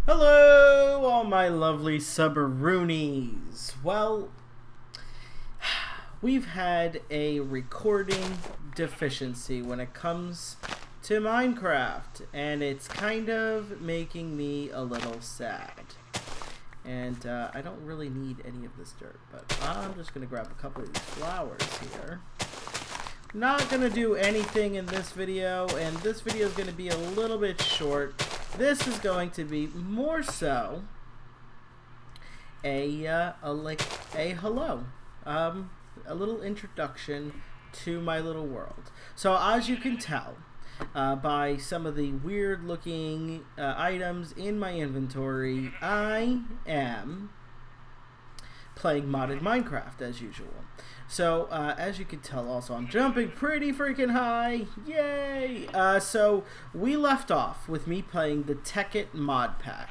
Hello, all my lovely subroonies. Well, we've had a recording deficiency when it comes to Minecraft, and it's kind of making me a little sad. And I don't really need any of this dirt, but I'm just going to grab a couple of these flowers here. Not going to do anything in this video, and this video is going to be a little bit short. This is going to be more so a hello, a little introduction to my little world. So as you can tell by some of the weird looking items in my inventory, I am playing modded Minecraft as usual. So as you can tell, also I'm jumping pretty freaking high. Yay! So we left off with me playing the Tekkit Modpack,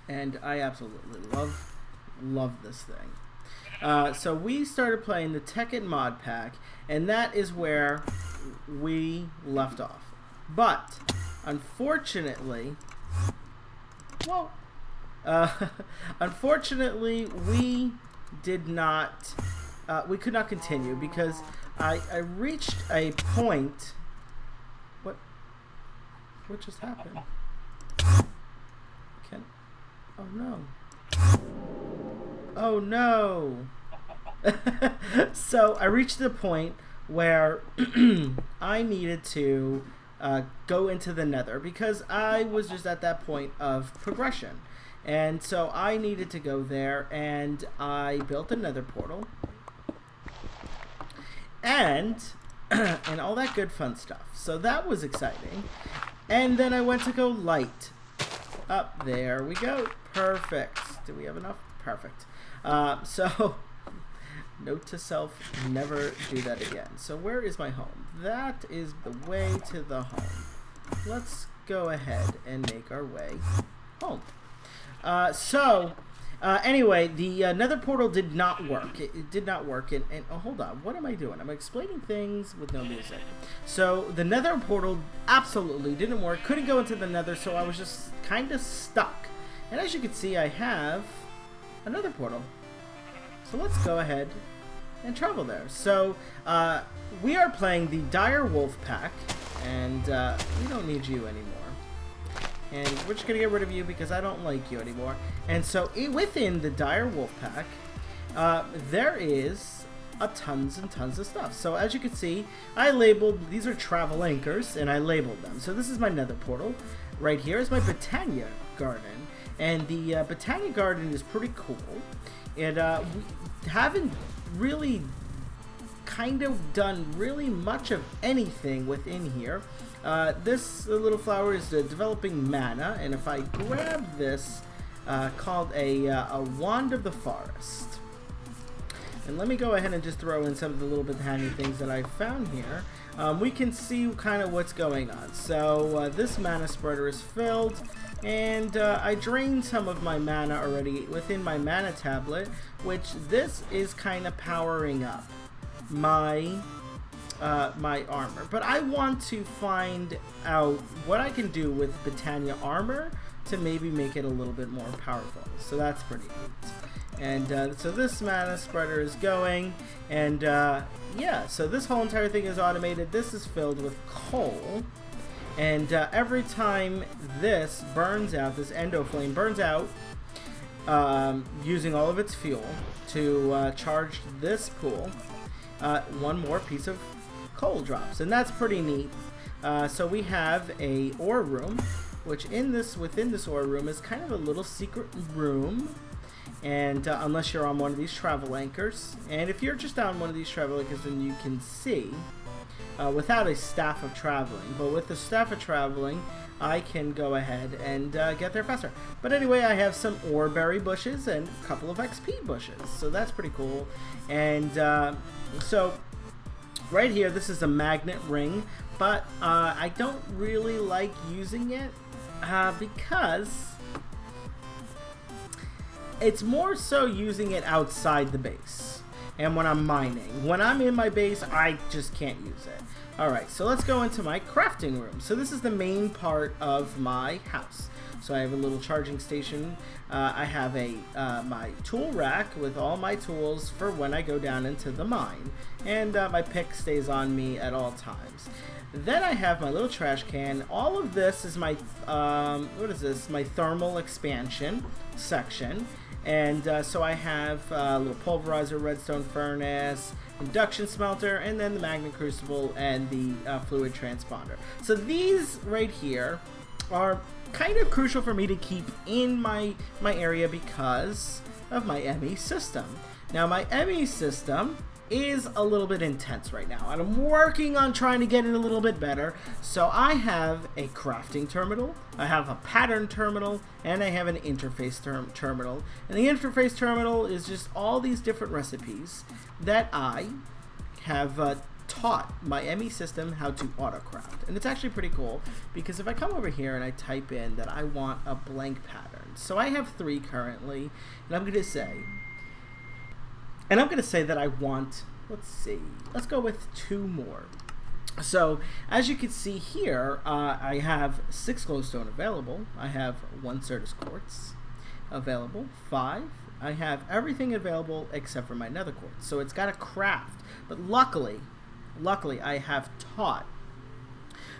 and I absolutely love this thing. So we started playing the Tekkit Modpack, and that is where we left off. But unfortunately, unfortunately, we did not. We could not continue because I reached a point. What just happened? Oh no! Oh no! So I reached the point where I needed to go into the Nether because I was just at that point of progression. And so I needed to go there, and I built a Nether portal, and all that good fun stuff. So that was exciting. And then I went to go light. Up there we go. Perfect. Do we have enough? Perfect. So note to self: never do that again. So where is my home? That is the way to the home. Let's go ahead and make our way home. Anyway, the Nether portal did not work. It did not work. And oh, hold on. What am I doing? I'm explaining things with no music. So the Nether portal absolutely didn't work. Couldn't go into the Nether, so I was just kind of stuck. And as you can see, I have another portal. So let's go ahead and travel there. So we are playing the Direwolf pack, and we don't need you anymore. And we're just going to get rid of you because I don't like you anymore. And so within the Direwolf pack, there is tons and tons of stuff. So as you can see, I labeled, these are travel anchors, and I labeled them. So this is my Nether portal. Right here is my Botania garden. And the Botania garden is pretty cool. And we haven't really kind of done really much of anything within here. This little flower is developing mana, and if I grab this called a wand of the forest, and let me go ahead and just throw in some of the little bit handy things that I found here, we can see kind of what's going on. So this mana spreader is filled, and I drained some of my mana already within my mana tablet, which this is kind of powering up my my armor. But I want to find out what I can do with Botania armor to maybe make it a little bit more powerful. So that's pretty neat. And so this mana spreader is going, and yeah, so this whole entire thing is automated. This is filled with coal, and every time this burns out, this endo flame burns out, using all of its fuel to charge this pool, one more piece of coal drops, and that's pretty neat. So we have a ore room, which within this ore room is kind of a little secret room, and unless you're on one of these travel anchors, and if you're just on one of these travel anchors, then you can see without a staff of traveling. But with the staff of traveling, I can go ahead and get there faster. But anyway, I have some ore berry bushes and a couple of XP bushes, so that's pretty cool. And so right here, this is a magnet ring, but I don't really like using it because it's more so using it outside the base and when I'm mining. When I'm in my base, I just can't use it. Alright, so let's go into my crafting room. So this is the main part of my house. So I have a little charging station. I have a my tool rack with all my tools for when I go down into the mine, and my pick stays on me at all times. Then I have my little trash can. All of this is my what is this? My thermal expansion section. And so I have a little pulverizer, redstone furnace, induction smelter, and then the magnet crucible and the fluid transponder. So these right here are kind of crucial for me to keep in my area because of my ME system. Now my ME system is a little bit intense right now, and I'm working on trying to get it a little bit better. So I have a crafting terminal, I have a pattern terminal, and I have an interface terminal. And the interface terminal is just all these different recipes that I have taught my ME system how to autocraft. And it's actually pretty cool because if I come over here and I type in that I want a blank pattern, so I have 3 currently, and I'm going to say that I want, let's go with 2 more. So as you can see here, I have 6 glowstone available. I have 1 Certus quartz available, 5. I have everything available except for my nether quartz. So it's got a craft, but luckily I have taught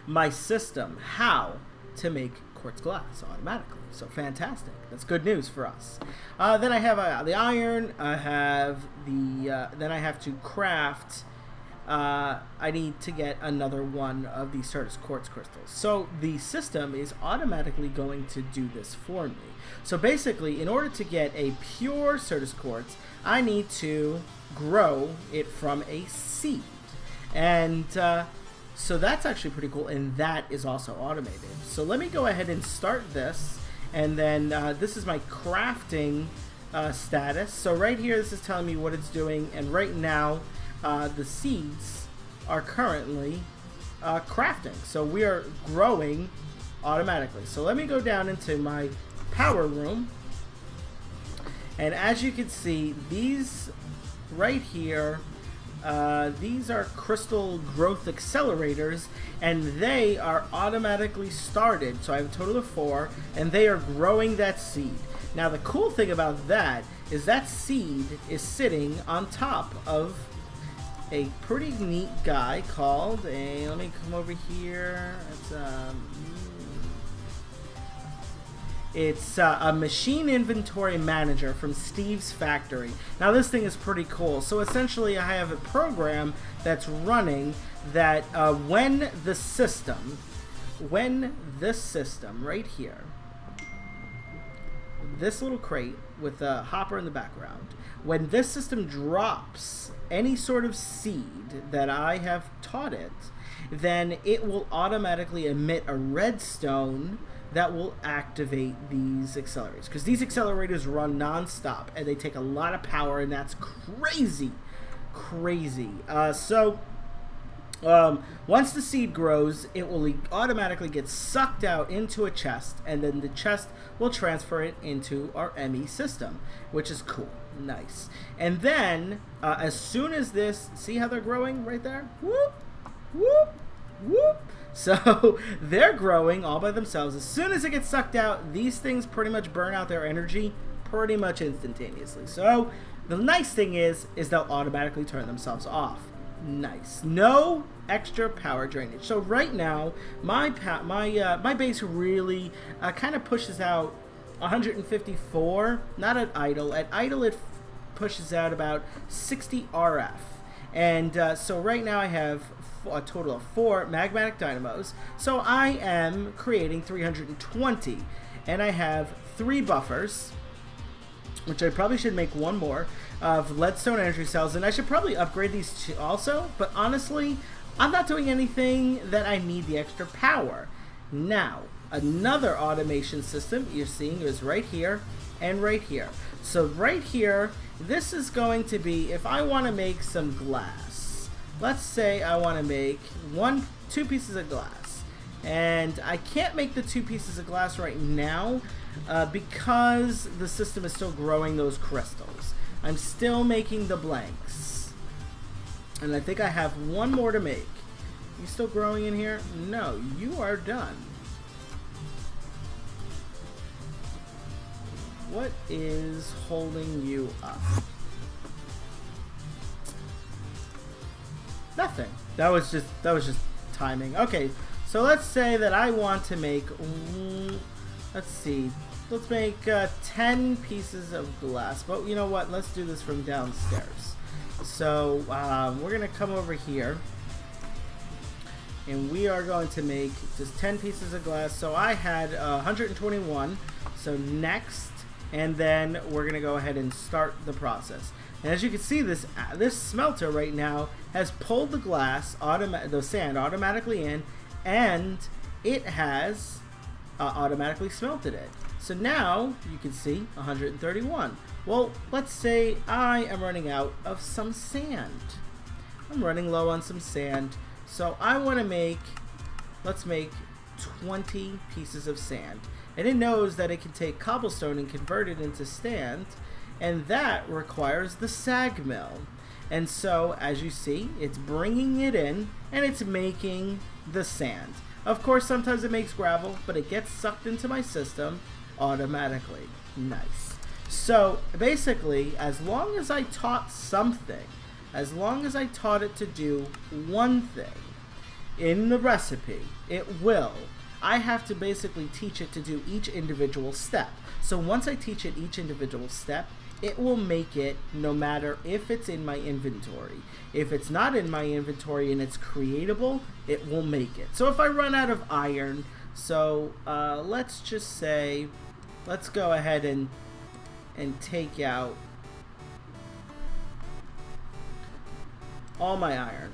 my system how to make quartz glass automatically. So fantastic. That's good news for us. Then I have the iron. I have the then I have to craft. I need to get another one of these Certus quartz crystals. So the system is automatically going to do this for me. So basically, in order to get a pure Certus quartz, I need to grow it from a seed. And so that's actually pretty cool, and that is also automated. So let me go ahead and start this, and then this is my crafting status. So right here, this is telling me what it's doing, and right now the seeds are currently crafting. So we are growing automatically. So let me go down into my power room, and as you can see, these right here, these are crystal growth accelerators, and they are automatically started. So I have a total of 4, and they are growing that seed. Now the cool thing about that is that seed is sitting on top of a pretty neat guy called let me come over here. It's a machine inventory manager from Steve's factory. Now this thing is pretty cool. So essentially I have a program that's running that when this system right here, this little crate with a hopper in the background, when this system drops any sort of seed that I have taught it, then it will automatically emit a redstone that will activate these accelerators, because these accelerators run non-stop and they take a lot of power, and that's crazy. Once the seed grows, it will automatically get sucked out into a chest, and then the chest will transfer it into our ME system, which is cool. Nice. And then as soon as this, see how they're growing right there? Whoop, whoop, whoop. So they're growing all by themselves. As soon as it gets sucked out, these things pretty much burn out their energy pretty much instantaneously. So the nice thing is they'll automatically turn themselves off. Nice. No extra power drainage. So right now, my base really kind of pushes out 154, not at idle. At idle, it pushes out about 60 RF. And so right now I have a total of 4 magmatic dynamos. So I am creating 320. And I have 3 buffers, which I probably should make 1 more, of leadstone energy cells. And I should probably upgrade these two also. But honestly, I'm not doing anything that I need the extra power. Now, another automation system you're seeing is right here and right here. So right here, this is going to be, if I want to make some glass, let's say I want to make 2 pieces of glass, and I can't make the 2 pieces of glass right now because the system is still growing those crystals. I'm still making the blanks, and I think I have 1 more to make. You still growing in here? No, you are done. What is holding you up? Nothing. That was just timing. Okay, so let's say that I want to make, let's see, let's make 10 pieces of glass. But you know what? Let's do this from downstairs. So we're gonna come over here, and we are going to make just 10 pieces of glass. So I had 121. So next, and then we're gonna go ahead and start the process. And as you can see, this smelter right now has pulled the glass, the sand automatically in, and it has automatically smelted it. So now you can see 131. Well, let's say I am running out of some sand. I'm running low on some sand, so I want to make, let's make 20 pieces of sand. And it knows that it can take cobblestone and convert it into sand, and that requires the sag mill. And so, as you see, it's bringing it in, and it's making the sand. Of course, sometimes it makes gravel, but it gets sucked into my system automatically. Nice. So, basically, as long as I taught something, as long as I taught it to do one thing in the recipe, it will. I have to basically teach it to do each individual step. So once I teach it each individual step, it will make it no matter if it's in my inventory. If it's not in my inventory and it's creatable, it will make it. So if I run out of iron, so let's just say, let's go ahead and take out all my iron.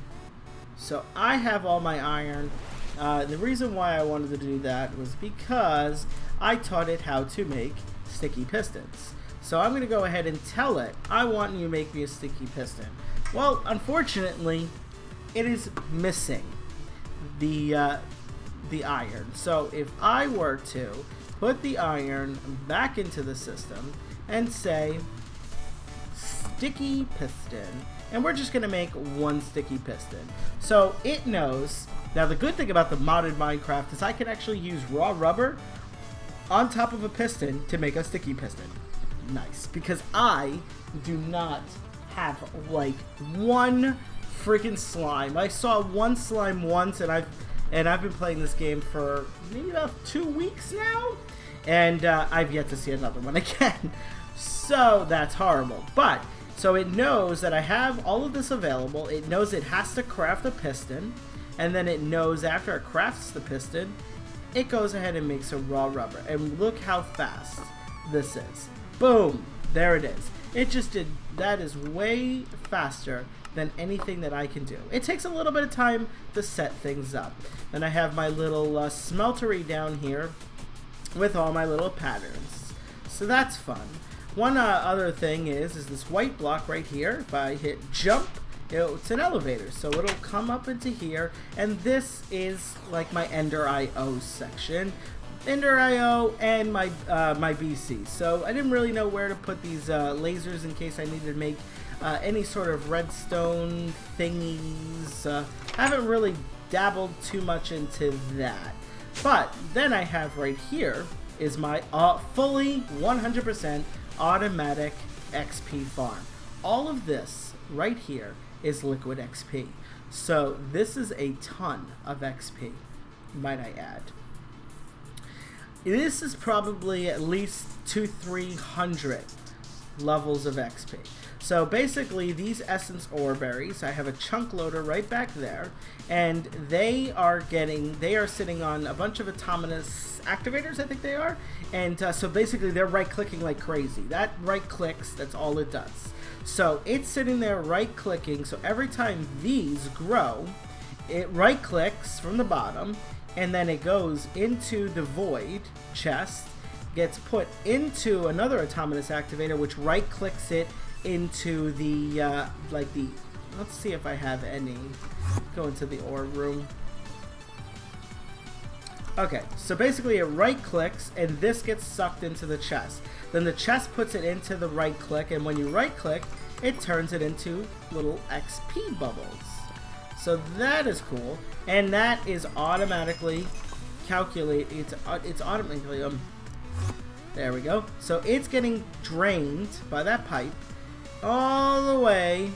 So I have all my iron. The reason why I wanted to do that was because I taught it how to make sticky pistons. So I'm going to go ahead and tell it, I want you to make me a sticky piston. Well, unfortunately, it is missing the iron. So if I were to put the iron back into the system and say sticky piston, and we're just going to make one sticky piston. So it knows. Now the good thing about the modded Minecraft is I can actually use raw rubber on top of a piston to make a sticky piston. Nice, because I do not have like one freaking slime. I saw one slime once, and I've been playing this game for maybe about 2 weeks now, and I've yet to see another one again. So that's horrible. But so it knows that I have all of this available. It knows it has to craft a piston, and then it knows after it crafts the piston, it goes ahead and makes a raw rubber. And look how fast this is. Boom! There it is. It just did. That is way faster than anything that I can do. It takes a little bit of time to set things up. Then I have my little smeltery down here with all my little patterns. So that's fun. One other thing is this white block right here. If I hit jump, it's an elevator, so it'll come up into here, and this is like my Ender IO section. Ender IO and my my BC. So I didn't really know where to put these lasers in case I needed to make any sort of redstone thingies. I haven't really dabbled too much into that. But then I have right here is my fully 100% automatic XP farm. All of this right here is liquid XP. So this is a ton of XP, might I add. This is probably at least 200-300 levels of XP. So basically these essence ore berries, I have a chunk loader right back there, and they are sitting on a bunch of autonomous activators, I think they are, and so basically they're right clicking like crazy. That right clicks, that's all it does. So it's sitting there right clicking, so every time these grow, it right clicks from the bottom, and then it goes into the void chest, gets put into another autonomous activator, which right clicks it into the let's see if I have any. Go into the ore room. Okay, so basically it right clicks and this gets sucked into the chest. Then the chest puts it into the right click, and when you right click, it turns it into little XP bubbles. So that is cool, and that is automatically calculate. It's automatically There we go. So it's getting drained by that pipe all the way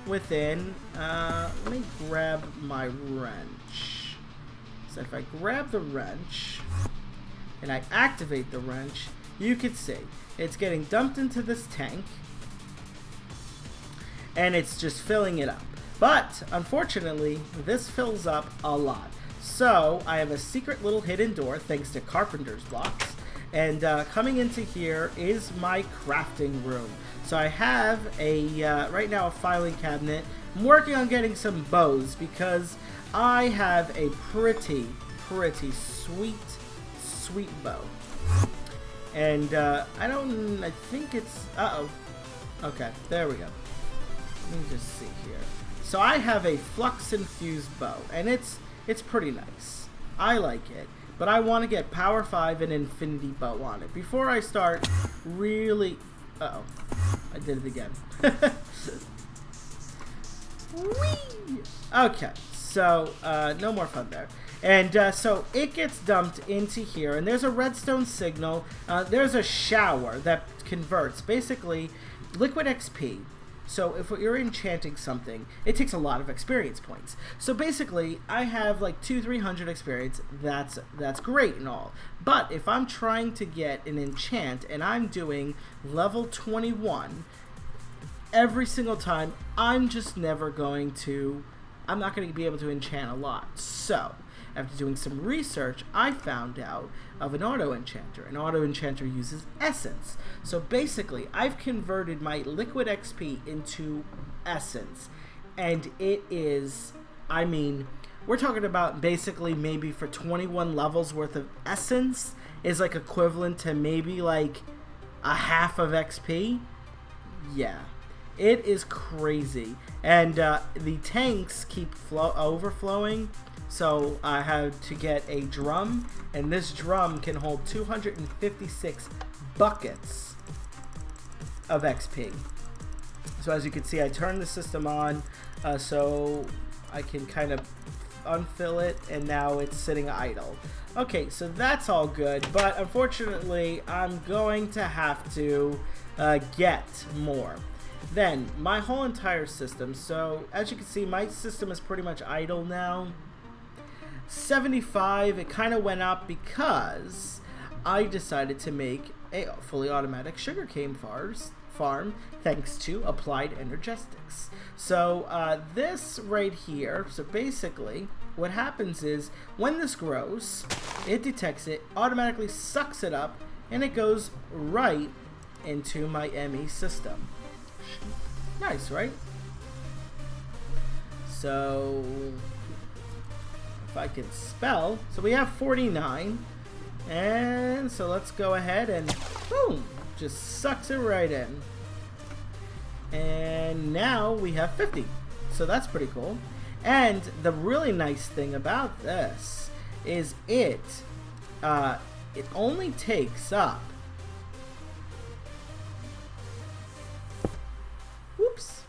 within. Let me grab my wrench. So if I grab the wrench and I activate the wrench, you can see it's getting dumped into this tank and it's just filling it up. But unfortunately, this fills up a lot. So I have a secret little hidden door thanks to carpenter's blocks. And coming into here is my crafting room. So I have a, right now, a filing cabinet. I'm working on getting some bows because I have a pretty sweet bow. And I think it's, okay, there we go. Let me just see here. So I have a flux infused bow, and it's pretty nice. I like it. But I want to get Power 5 and Infinity Bow on it before I start really... Uh-oh. I did it again. Whee! Okay, so no more fun there. And so it gets dumped into here, and there's a redstone signal. There's a shower that converts basically liquid XP. So if you're enchanting something, it takes a lot of experience points. So basically, I have like 200-300 experience. That's great and all. But if I'm trying to get an enchant and I'm doing level 21 every single time, I'm just never going to. I'm not going to be able to enchant a lot. So after doing some research, I found out of an auto enchanter. An auto enchanter uses essence. So basically, I've converted my liquid XP into essence. And it is, I mean, we're talking about basically maybe for 21 levels worth of essence is like equivalent to maybe like a half of XP. Yeah. It is crazy. And the tanks keep overflowing. So I had to get a drum, and this drum can hold 256 buckets of XP. So as you can see, I turned the system on so I can kind of unfill it, and now it's sitting idle. Okay, so that's all good, but unfortunately, I'm going to have to get more. Then, my whole entire system, so as you can see, my system is pretty much idle now. 75, it kind of went up because I decided to make a fully automatic sugarcane farm thanks to applied energetics. So this right here, so basically what happens is when this grows, it detects it, automatically sucks it up, and it goes right into my ME system. Nice, right? So if I can spell, so we have 49, and so let's go ahead and boom, just sucks it right in. And now we have 50, so that's pretty cool. And the really nice thing about this is it only takes up, whoops,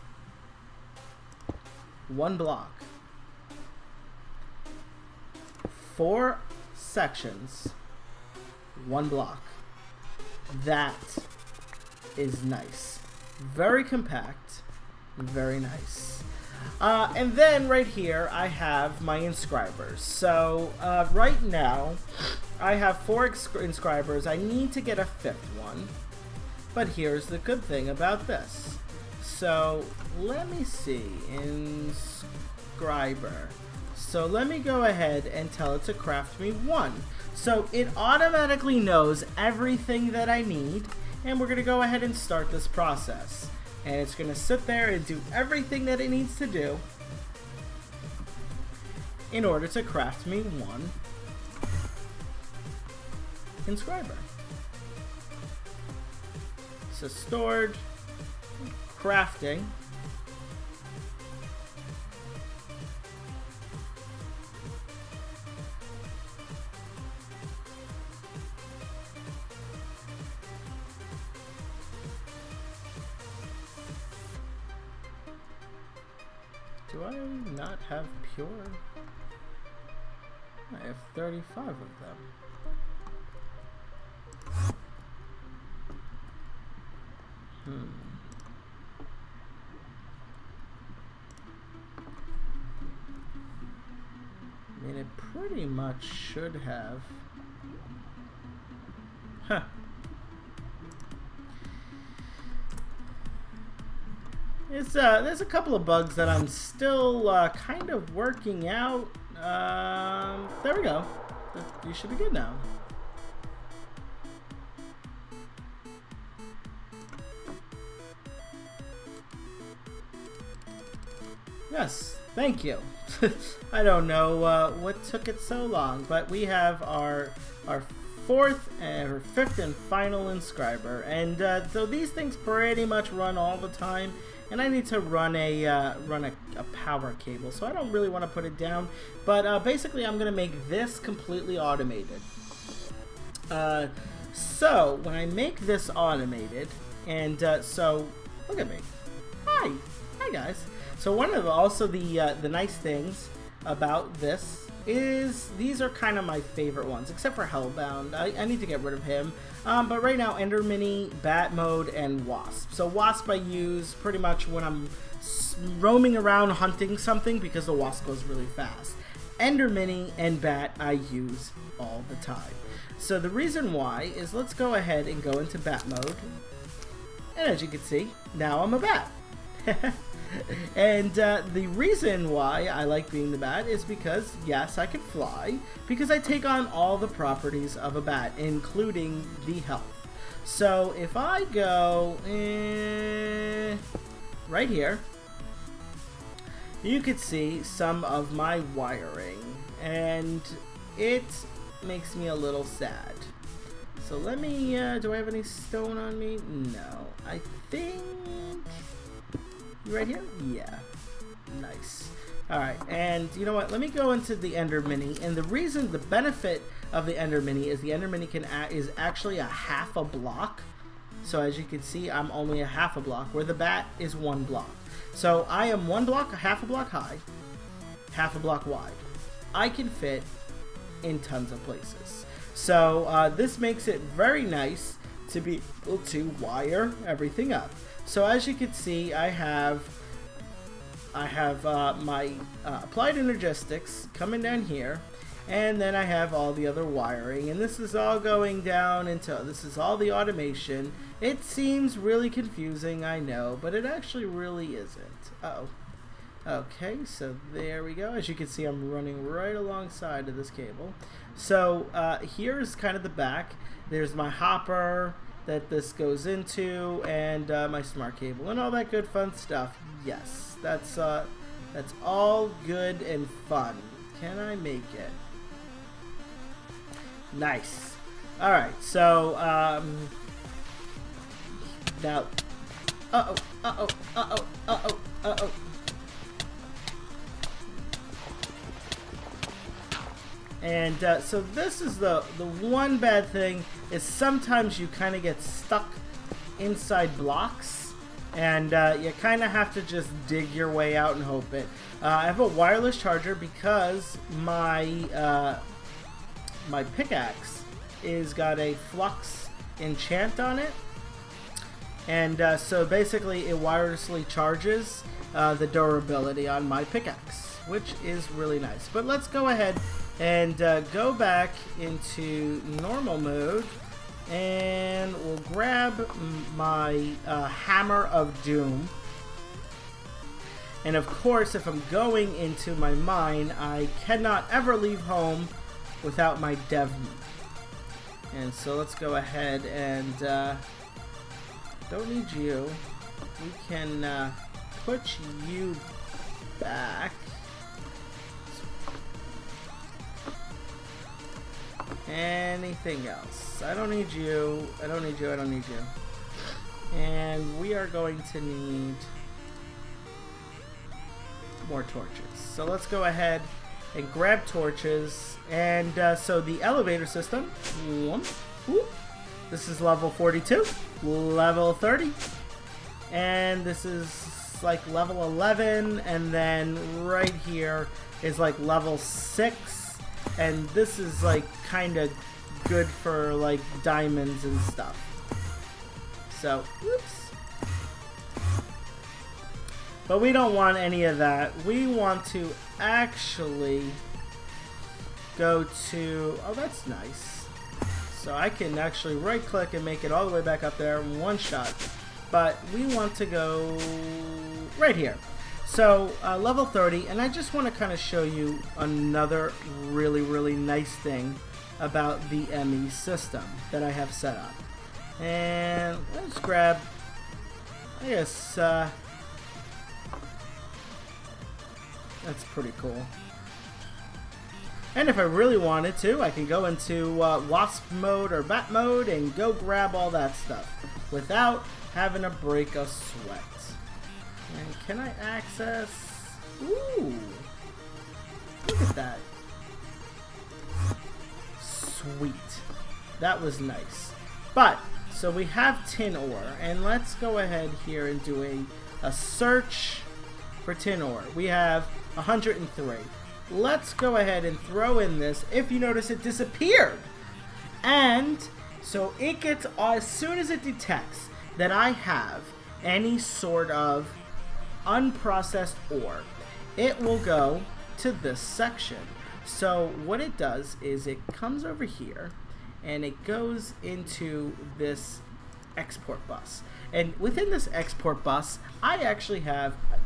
1 block. 4 sections, 1 block. That is nice. Very compact, very nice. And then right here I have my inscribers. So right now I have 4 inscribers. I need to get a 5th one, but here's the good thing about this. So let me see, inscriber. So let me go ahead and tell it to craft me 1. So it automatically knows everything that I need, and we're going to go ahead and start this process. And it's going to sit there and do everything that it needs to do in order to craft me 1 inscriber. So stored, crafting. Do I not have pure? I have 35 of them. I mean, it pretty much should have. Huh. There's a couple of bugs that I'm still kind of working out. There we go. You should be good now. Yes, thank you. I don't know what took it so long, but we have our fourth or fifth and final inscriber, and so these things pretty much run all the time, and I need to run a power cable, so I don't really want to put it down, but basically I'm gonna make this completely automated. So when I make this automated, and so look at me. Hi guys. So one of also the nice things about this is these are kind of my favorite ones, except for Hellbound. I need to get rid of him. But right now, Ender Mini, Bat Mode, and Wasp. So Wasp I use pretty much when I'm roaming around hunting something because the Wasp goes really fast. Ender Mini and Bat I use all the time. So the reason why is, let's go ahead and go into Bat Mode. And as you can see, now I'm a bat. And the reason why I like being the bat is because, yes, I can fly, because I take on all the properties of a bat, including the health. So if I go right here, you could see some of my wiring, and it makes me a little sad. So let me, do I have any stone on me? No. I think... right here? Yeah. Nice. Alright, and you know what? Let me go into the Ender Mini, and the reason, the benefit of the Ender Mini is the Ender Mini is actually a half a block. So as you can see, I'm only a half a block, where the bat is 1 block. So I am 1 block, half a block high, half a block wide. I can fit in tons of places. So this makes it very nice to be able to wire everything up. So as you can see, I have my applied energistics coming down here, and then I have all the other wiring, and this is all going down into, this is all the automation. It seems really confusing, I know, but it actually really isn't. Uh-oh. Okay, so there we go. As you can see, I'm running right alongside of this cable. So here's kind of the back. There's my hopper that this goes into, and my smart cable and all that good fun stuff. Yes, that's all good and fun. Can I make it? Nice. All right, so now, uh-oh. And so this is the one bad thing, is sometimes you kind of get stuck inside blocks, and you kind of have to just dig your way out and hope it. I have a wireless charger because my my pickaxe is got a flux enchant on it, and so basically it wirelessly charges the durability on my pickaxe, which is really nice. But let's go ahead and go back into normal mode, and we'll grab my Hammer of Doom. And of course, if I'm going into my mine, I cannot ever leave home without my dev. And so let's go ahead and don't need you. We can put you back. Anything else? I don't need you. I don't need you. I don't need you. And we are going to need more torches. So let's go ahead and grab torches. And so the elevator system. This is level 42, level 30, and this is like level 11, and then right here is like level 6. And this is like kind of good for like diamonds and stuff. So, whoops. But we don't want any of that. We want to actually go to... Oh, that's nice. So I can actually right-click and make it all the way back up there in one shot. But we want to go right here. So, level 30, and I just want to kind of show you another really, really nice thing about the ME system that I have set up. And let's grab, I guess, that's pretty cool. And if I really wanted to, I can go into Wasp mode or Bat mode and go grab all that stuff without having to break a sweat. And can I access? Ooh, look at that. Sweet. That was nice. But, so we have tin ore, and let's go ahead here and do a search for tin ore. We have 103. Let's go ahead and throw in this. If you notice, it disappeared. And so it gets, as soon as it detects that I have any sort of unprocessed ore, it will go to this section. So what it does is it comes over here and it goes into this export bus. And within this export bus, I actually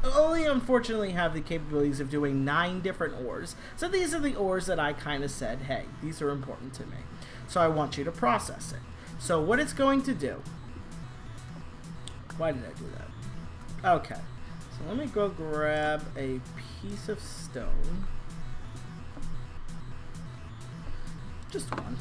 only unfortunately have the capabilities of doing 9 different ores. So these are the ores that I kind of said, hey, these are important to me. So I want you to process it. So what it's going to do, why did I do that? Okay, so let me go grab a piece of stone. Just one.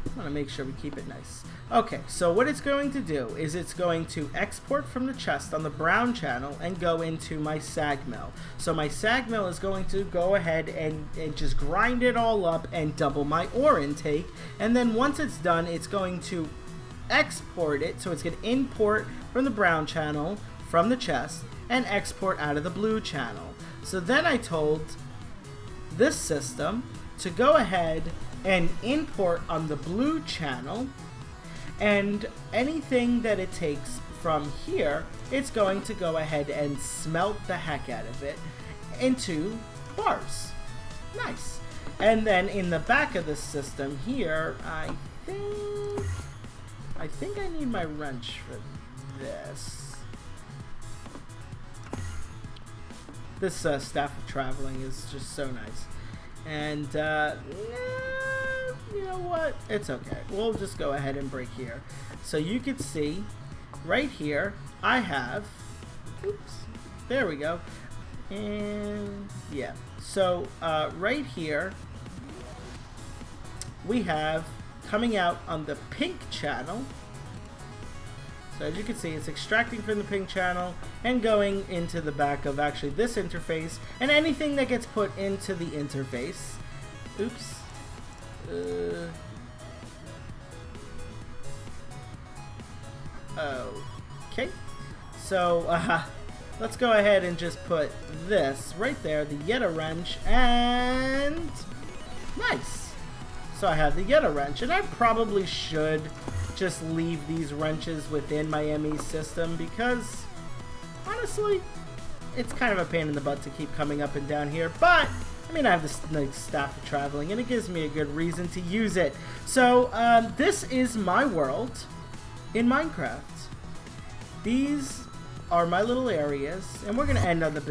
I want to make sure we keep it nice. Okay, so what it's going to do is it's going to export from the chest on the brown channel and go into my sag mill. So my sag mill is going to go ahead and just grind it all up and double my ore intake. And then once it's done, it's going to export it. So it's going to import from the brown channel from the chest and export out of the blue channel. So then I told this system to go ahead and import on the blue channel, and anything that it takes from here, it's going to go ahead and smelt the heck out of it into bars. Nice. And then in the back of the system here, I think I need my wrench for this. This staff of traveling is just so nice. And you know what? It's okay. We'll just go ahead and break here. So you can see right here, I have, oops, there we go. And yeah, so right here, we have coming out on the pink channel. So as you can see, it's extracting from the pink channel and going into the back of actually this interface, and anything that gets put into the interface. Oops. Okay. So let's go ahead and just put this right there, the Yeta wrench, and nice. So I have the Yeta wrench, and I probably should just leave these wrenches within my ME system because honestly it's kind of a pain in the butt to keep coming up and down here, but I mean I have this nice staff of traveling and it gives me a good reason to use it. So this is my world in Minecraft. These are my little areas, and we're gonna end on the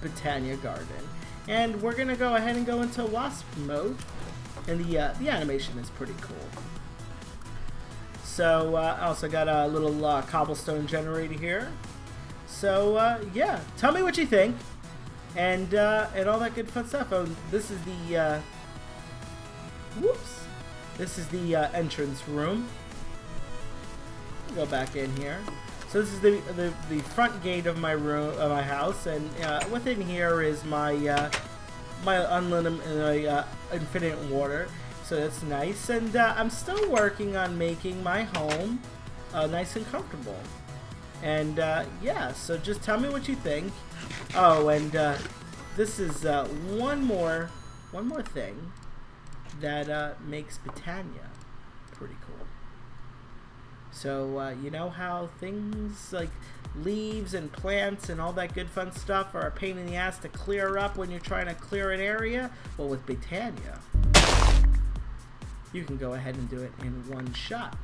Botania Garden, and we're gonna go ahead and go into Wasp mode, and the animation is pretty cool. So I also got a little cobblestone generator here. So yeah, tell me what you think, and all that good fun stuff. Oh, this is the whoops, this is the entrance room. Go back in here. So this is the front gate of my room, of my house, and within here is my my unlimited infinite water. So that's nice, and I'm still working on making my home nice and comfortable. And yeah, so just tell me what you think. Oh, and this is one more thing that makes Botania pretty cool. So you know how things like leaves and plants and all that good fun stuff are a pain in the ass to clear up when you're trying to clear an area, well, with Britannia, you can go ahead and do it in one shot.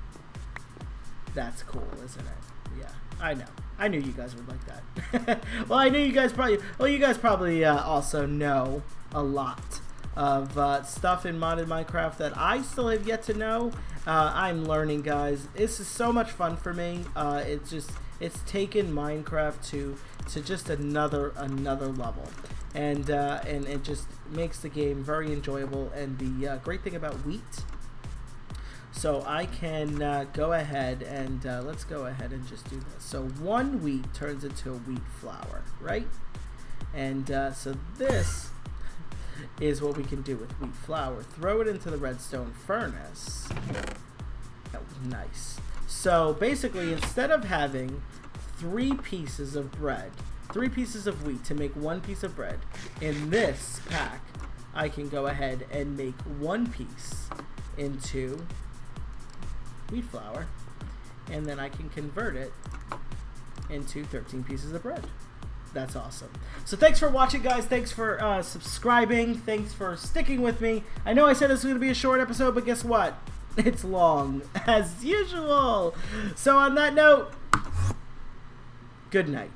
That's cool, isn't it? Yeah, I know. I knew you guys would like that. Well, I knew you guys probably... Well, you guys probably also know a lot of stuff in modded Minecraft that I still have yet to know. I'm learning, guys. This is so much fun for me. It's taken Minecraft to just another level, and it just makes the game very enjoyable. And the great thing about wheat, so I can go ahead and let's go ahead and just do this. So one wheat turns into a wheat flour, right? And so this is what we can do with wheat flour. Throw it into the redstone furnace. Oh, nice. So basically, instead of having 3 pieces of bread, 3 pieces of wheat to make 1 piece of bread, in this pack, I can go ahead and make 1 piece into wheat flour, and then I can convert it into 13 pieces of bread. That's awesome. So thanks for watching, guys. Thanks for subscribing. Thanks for sticking with me. I know I said this was going to be a short episode, but guess what? It's long, as usual. So on that note, good night.